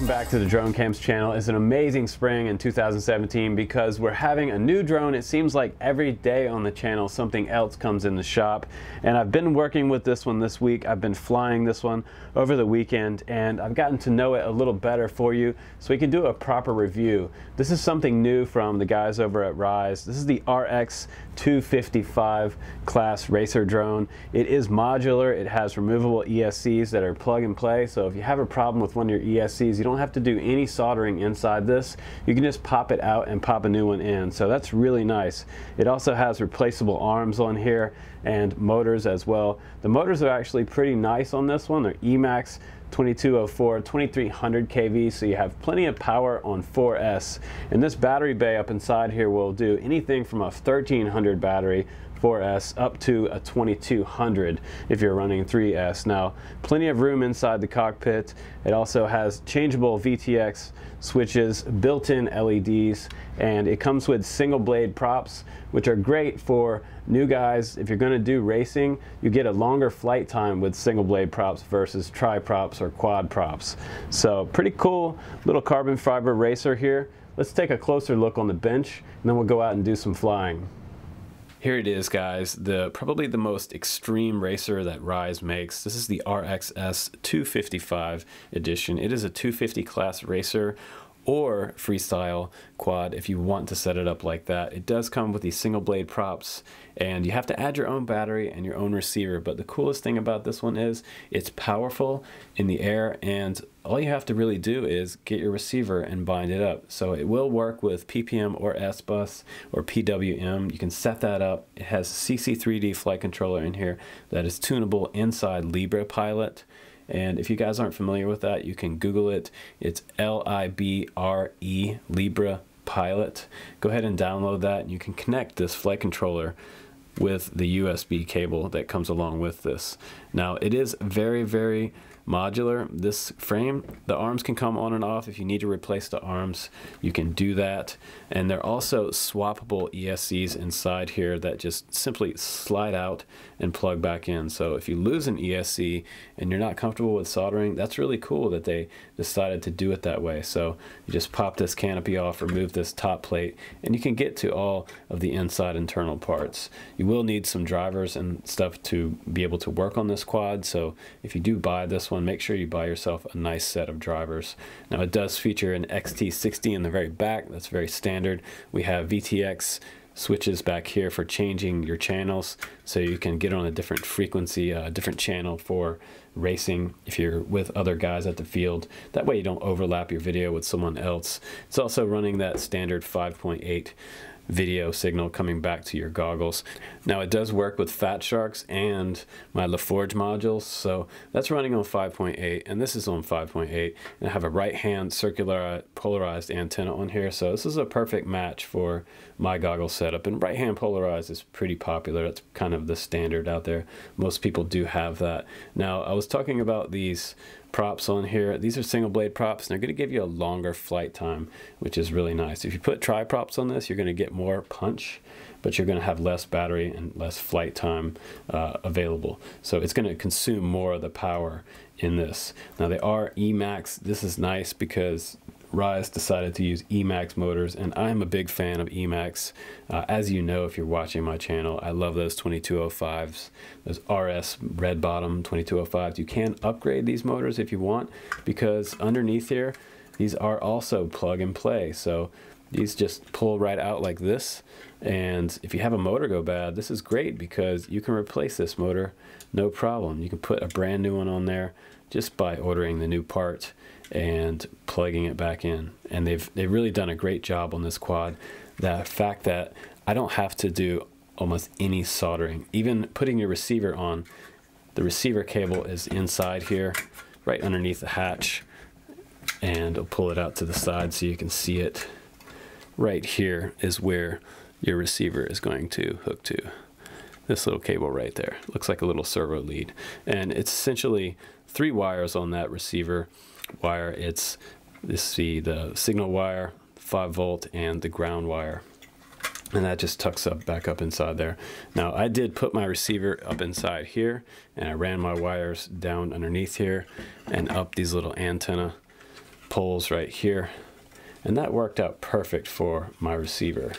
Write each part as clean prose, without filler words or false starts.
Welcome back to the Drone Camps channel. It's an amazing spring in 2017 because we're having a new drone. It seems like every day on the channel something else comes in the shop, and I've been working with this one this week. I've been flying this one over the weekend and I've gotten to know it a little better for you so we can do a proper review. This is something new from the guys over at RISE. This is the RX255 class racer drone. It is modular. It has removable ESCs that are plug and play, so if you have a problem with one of your ESCs, you don't have to do any soldering inside this. You can just pop it out and pop a new one in, so that's really nice. It also has replaceable arms on here and motors as well. The motors are actually pretty nice on this one. They're Emax 2204, 2300 kV, so you have plenty of power on 4S. And this battery bay up inside here will do anything from a 1300 battery 4S up to a 2200 if you're running 3S. Now, plenty of room inside the cockpit. It also has changeable VTX switches, built-in LEDs, and it comes with single blade props, which are great for new guys. If you're going to do racing, you get a longer flight time with single blade props versus tri props or quad props. So pretty cool little carbon fiber racer here. Let's take a closer look on the bench and then we'll go out and do some flying. Here it is, guys, probably the most extreme racer that RISE makes. This is the RXS255 edition. It is a 250 class racer or freestyle quad if you want to set it up like that. It does come with these single blade props and you have to add your own battery and your own receiver, but the coolest thing about this one is it's powerful in the air, and all you have to really do is get your receiver and bind it up. So it will work with PPM or S-Bus or PWM. You can set that up. It has CC3D flight controller in here that is tunable inside Libre Pilot. And if you guys aren't familiar with that, you can Google it. It's Libre, Libre Pilot. Go ahead and download that, and you can connect this flight controller with the USB cable that comes along with this. Now, it is very, very modular. This frame, the arms can come on and off. If you need to replace the arms, you can do that. And they're also swappable ESCs inside here that just simply slide out and plug back in. So if you lose an ESC and you're not comfortable with soldering, that's really cool that they decided to do it that way. So you just pop this canopy off, remove this top plate, and you can get to all of the inside internal parts. You will need some drivers and stuff to be able to work on this quad. So if you do buy this one, make sure you buy yourself a nice set of drivers. Now, it does feature an XT60 in the very back. That's very standard. We have VTX switches back here for changing your channels, so you can get on a different frequency, different channel for racing if you're with other guys at the field. That way you don't overlap your video with someone else. It's also running that standard 5.8 video signal coming back to your goggles. Now, it does work with Fat Sharks and my LaForge modules, so that's running on 5.8 and this is on 5.8, and I have a right hand circular polarized antenna on here, so this is a perfect match for my goggle setup. And right hand polarized is pretty popular. That's kind of the standard out there. Most people do have that. Now, I was talking about these props on here. These are single blade props, and they're going to give you a longer flight time, which is really nice. If you put tri props on this, you're going to get more punch, but you're going to have less battery and less flight time available. So it's going to consume more of the power in this. Now, they are Emax. This is nice because RISE decided to use Emax motors, and I'm a big fan of Emax. As you know, if you're watching my channel, I love those 2205s, those RS red bottom 2205s. You can upgrade these motors if you want, because underneath here, these are also plug and play. So these just pull right out like this, and if you have a motor go bad, this is great because you can replace this motor no problem. You can put a brand new one on there just by ordering the new part and plugging it back in. And they've really done a great job on this quad. The fact that I don't have to do almost any soldering. Even putting your receiver on, the receiver cable is inside here, right underneath the hatch, and I'll pull it out to the side so you can see it. Right here is where your receiver is going to hook to. This little cable right there. Looks like a little servo lead. And it's essentially 3 wires on that receiver wire. It's the signal wire, 5 volt, and the ground wire. And that just tucks up back up inside there. Now, I did put my receiver up inside here, and I ran my wires down underneath here and up these little antenna pulls right here, and that worked out perfect for my receiver.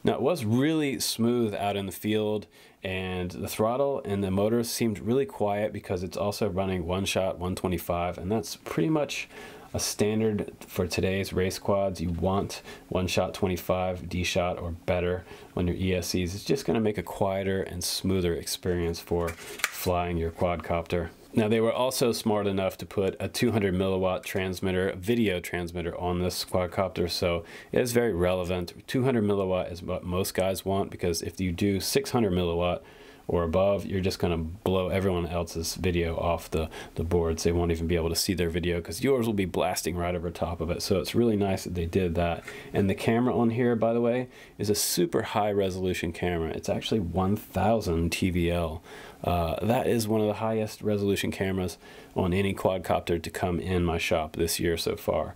Now it was really smooth out in the field, and the throttle and the motor seemed really quiet because it's also running Oneshot 125, and that's pretty much a standard for today's race quads. You want Oneshot 25, D-Shot or better on your ESCs. It's just going to make a quieter and smoother experience for flying your quadcopter. Now they were also smart enough to put a 200 milliwatt transmitter, a video transmitter on this quadcopter, so it is very relevant. 200 milliwatt is what most guys want, because if you do 600 milliwatt or above, you're just going to blow everyone else's video off the boards. They won't even be able to see their video because yours will be blasting right over top of it. So it's really nice that they did that. And the camera on here, by the way, is a super high resolution camera. It's actually 1000 TVL. That is one of the highest resolution cameras on any quadcopter to come in my shop this year so far.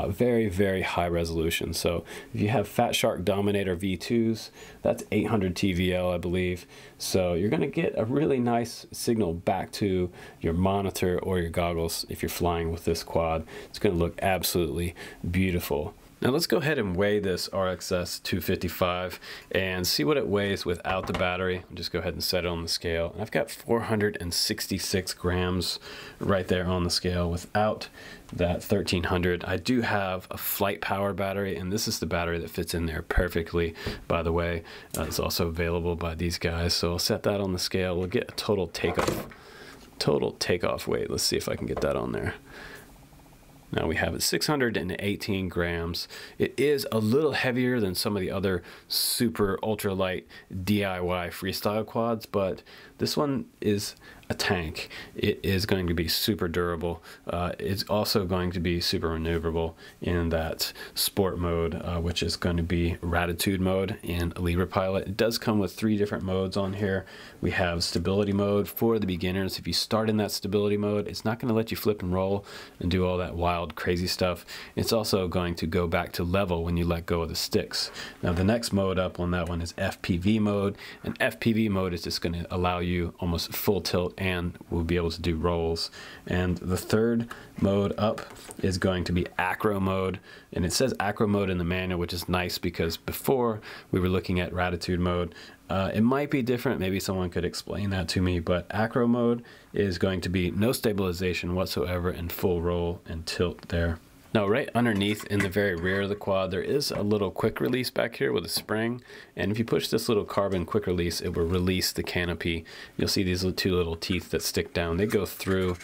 Very, very high resolution. So if you have Fat Shark Dominator V2s, that's 800 TVL, I believe. So you're going to get a really nice signal back to your monitor or your goggles if you're flying with this quad. It's going to look absolutely beautiful. Now let's go ahead and weigh this RXS255 and see what it weighs without the battery. I'll just go ahead and set it on the scale. And I've got 466 grams right there on the scale without that 1300. I do have a flight power battery, and this is the battery that fits in there perfectly, by the way. It's also available by these guys. So I'll set that on the scale. We'll get a total takeoff weight. Let's see if I can get that on there. Now we have it 618 grams. It is a little heavier than some of the other super ultralight DIY freestyle quads, but this one is a tank. It is going to be super durable. It's also going to be super maneuverable in that sport mode, which is going to be Ratitude mode and Libre Pilot. It does come with 3 different modes on here. We have stability mode for the beginners. If you start in that stability mode, it's not going to let you flip and roll and do all that wild, crazy stuff. It's also going to go back to level when you let go of the sticks. Now the next mode up on that one is Fpv mode, and Fpv mode is just going to allow you almost full tilt and we'll be able to do rolls. And the third mode up is going to be Acro Mode, and it says Acro Mode in the manual, which is nice because before we were looking at Ratitude mode. It might be different, maybe someone could explain that to me, but Acro Mode is going to be no stabilization whatsoever and full roll and tilt there. Now right underneath in the very rear of the quad, there is a little quick release back here with a spring, and if you push this little carbon quick release, it will release the canopy. You'll see these 2 little teeth that stick down. They go through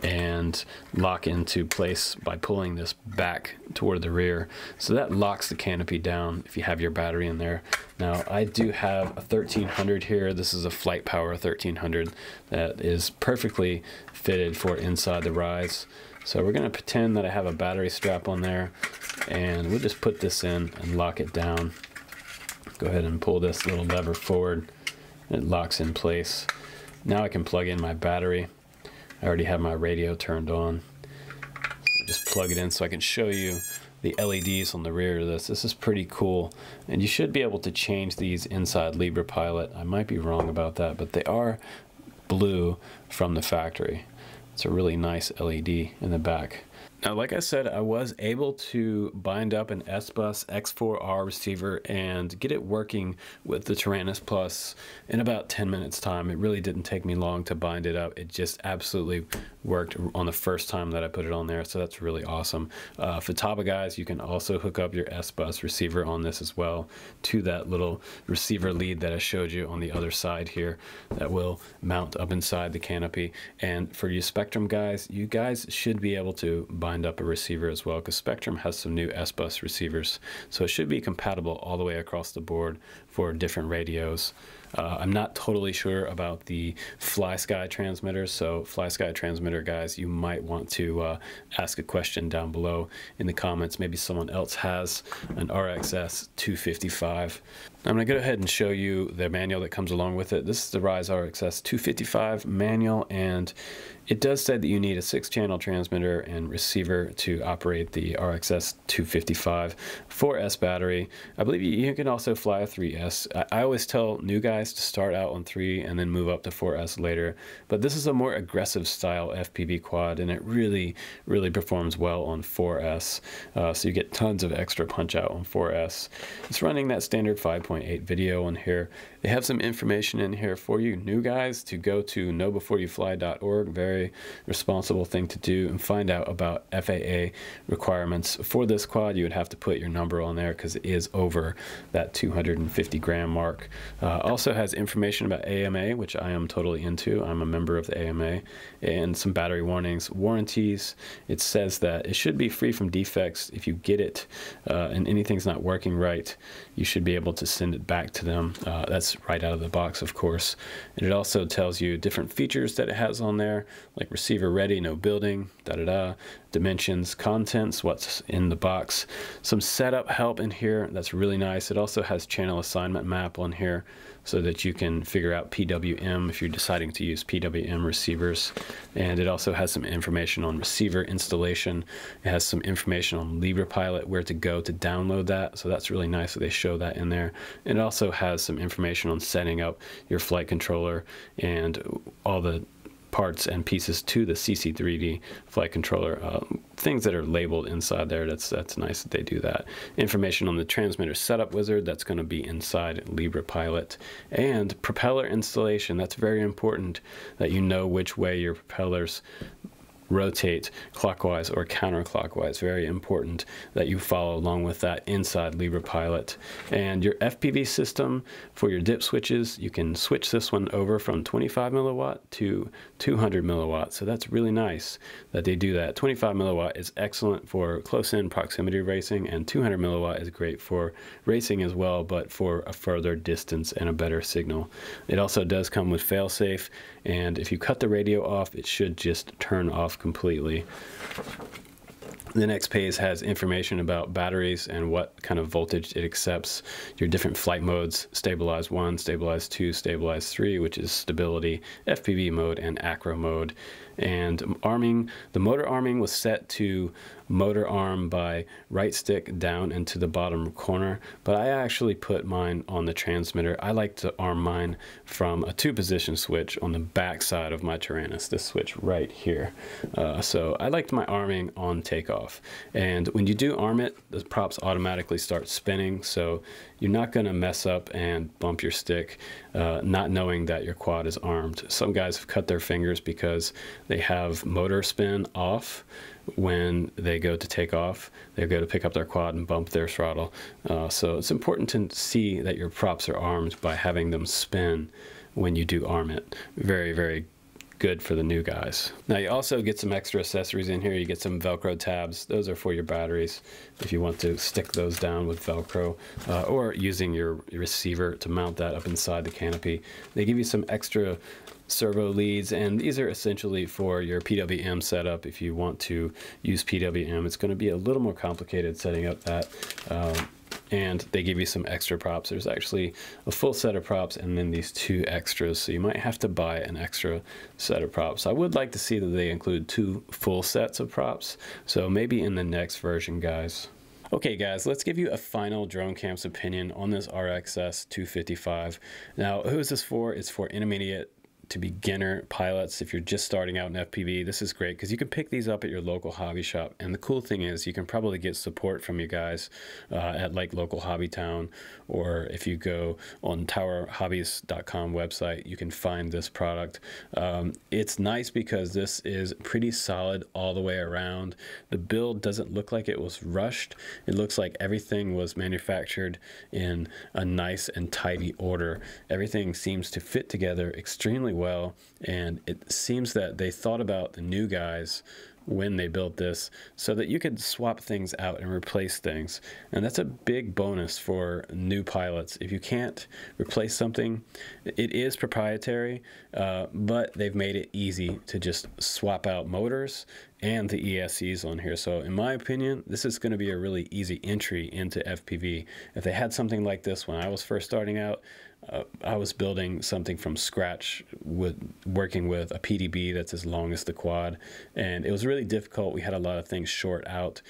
and lock into place by pulling this back toward the rear. So that locks the canopy down if you have your battery in there. Now I do have a 1300 here. This is a Flight Power 1300 that is perfectly fitted for inside the RISE. So we're going to pretend that I have a battery strap on there, and we'll just put this in and lock it down. Go ahead and pull this little lever forward. It locks in place. Now I can plug in my battery. I already have my radio turned on. Just plug it in so I can show you the LEDs on the rear of this. This is pretty cool, and you should be able to change these inside Libre Pilot. I might be wrong about that, but they are blue from the factory. It's a really nice LED in the back. Now, like I said, I was able to bind up an S-Bus X4R receiver and get it working with the Tyrannus Plus in about 10 minutes time. It really didn't take me long to bind it up. It just absolutely worked on the first time that I put it on there, so that's really awesome. Futaba guys, you can also hook up your S-Bus receiver on this as well to that little receiver lead that I showed you on the other side here that will mount up inside the canopy. And for you Spectrum guys, you guys should be able to bind up a receiver as well, because Spectrum has some new S-Bus receivers, so it should be compatible all the way across the board for different radios. I'm not totally sure about the FlySky transmitters, so FlySky transmitter guys, you might want to ask a question down below in the comments. Maybe someone else has an RXS255. I'm going to go ahead and show you the manual that comes along with it. This is the RISE RXS255 manual, and it does say that you need a 6-channel transmitter and receiver to operate the RXS255, 4S battery. I believe you can also fly a 3S. I always tell new guys nice to start out on 3 and then move up to 4S later, but this is a more aggressive style FPV quad, and it really performs well on 4S, so you get tons of extra punch out on 4S. It's running that standard 5.8 video on here. They have some information in here for you new guys to go to knowbeforeyouFly.org, very responsible thing to do, and find out about FAA requirements. For this quad, you would have to put your number on there because it is over that 250 gram mark. Also has information about AMA, which I am totally into. I'm a member of the AMA, and some battery warnings, warranties. It says that it should be free from defects. If you get it and anything's not working right, you should be able to send it back to them. That's right out of the box, of course. And it also tells you different features that it has on there, like receiver ready, no building, dimensions, contents, what's in the box, some setup help in here. That's really nice. It also has channel assignment map on here so that you can figure out PWM if you're deciding to use PWM receivers. And it also has some information on receiver installation. It has some information on LibrePilot, where to go to download that. So that's really nice that they show that in there. And it also has some information on setting up your flight controller and all the parts and pieces to the CC3D flight controller, things that are labeled inside there. That's nice that they do that. Information on the transmitter setup wizard, that's going to be inside LibrePilot. And propeller installation, that's very important that you know which way your propellers rotate, clockwise or counterclockwise. Very important that you follow along with that inside LibrePilot. And your FPV system for your dip switches, you can switch this one over from 25 milliwatt to 200 milliwatt. So that's really nice that they do that. 25 milliwatt is excellent for close-in proximity racing, and 200 milliwatt is great for racing as well, but for a further distance and a better signal. It also does come with failsafe, and if you cut the radio off, it should just turn off completely. The next page has information about batteries and what kind of voltage it accepts, your different flight modes, stabilize 1, stabilize 2, stabilize 3, which is stability, Fpv mode, and Acro mode. And arming, the motor arming was set to motor arm by right stick down into the bottom corner, but I actually put mine on the transmitter. I like to arm mine from a 2-position switch on the back side of my Tyrannus, this switch right here. So I liked my arming on takeoff. And when you do arm it, the props automatically start spinning, so you're not going to mess up and bump your stick not knowing that your quad is armed. Some guys have cut their fingers because they have motor spin off when they go to take off. They go to pick up their quad and bump their throttle. So it's important to see that your props are armed by having them spin when you do arm it. Very good for the new guys. Now you also get some extra accessories in here. You get some Velcro tabs. Those are for your batteries if you want to stick those down with Velcro, or using your receiver to mount that up inside the canopy. They give you some extra servo leads, and these are essentially for your PWM setup. If you want to use PWM, it's going to be a little more complicated setting up that. And they give you some extra props. There's actually a full set of props and then these 2 extras, so you might have to buy an extra set of props. I would like to see that they include 2 full sets of props, so maybe in the next version, guys. Okay guys, let's give you a final Drone Camp's opinion on this RXS255. Now, who is this for? It's for intermediate to beginner pilots. If you're just starting out in FPV, this is great because you can pick these up at your local hobby shop. And the cool thing is you can probably get support from you guys at like local hobby town, or if you go on towerhobbies.com website, you can find this product. It's nice because this is pretty solid all the way around. The build doesn't look like it was rushed. It looks like everything was manufactured in a nice and tidy order. Everything seems to fit together extremely well, and it seems that they thought about the new guys when they built this so that you could swap things out and replace things. And that's a big bonus for new pilots. If you can't replace something, it is proprietary, but they've made it easy to just swap out motors and the ESCs on here. So in my opinion, this is going to be a really easy entry into FPV. If they had something like this when I was first starting out, I was building something from scratch, working with a PDB that's as long as the quad, and it was really difficult. We had a lot of things short out.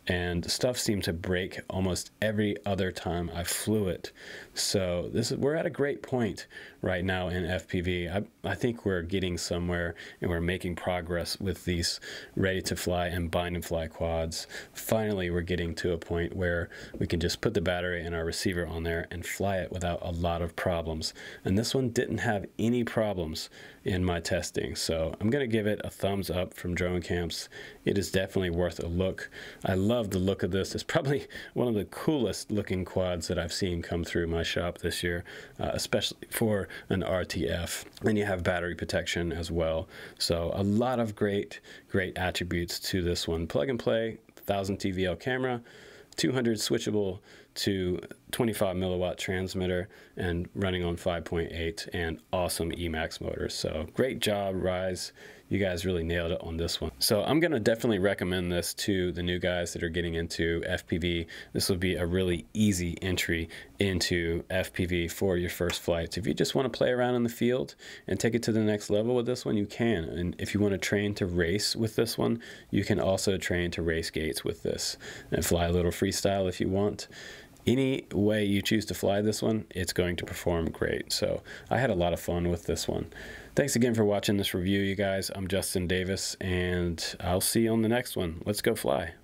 and stuff seemed to break almost every other time I flew it. So we're at a great point right now in FPV. I think we're getting somewhere, and we're making progress with these ready to fly and bind and fly quads. Finally, we're getting to a point where we can just put the battery and our receiver on there and fly it without a lot of problems. And this one didn't have any problems in my testing, so I'm gonna give it a thumbs up from Drone Camps. It is definitely worth a look. I love the look of this. It's probably one of the coolest looking quads that I've seen come through my shop this year, especially for an RTF. And you have battery protection as well. So a lot of great attributes to this one. Plug and play, 1000 TVL camera, 200 switchable to 25 milliwatt transmitter, and running on 5.8, and awesome Emax motors. So great job, RISE. You guys really nailed it on this one. So I'm gonna definitely recommend this to the new guys that are getting into FPV. This will be a really easy entry into FPV for your first flights. If you just wanna play around in the field and take it to the next level with this one, you can. And if you wanna train to race with this one, you can also train to race gates with this and fly a little freestyle if you want. Any way you choose to fly this one, it's going to perform great. So I had a lot of fun with this one. Thanks again for watching this review, you guys. I'm Justin Davis, and I'll see you on the next one. Let's go fly.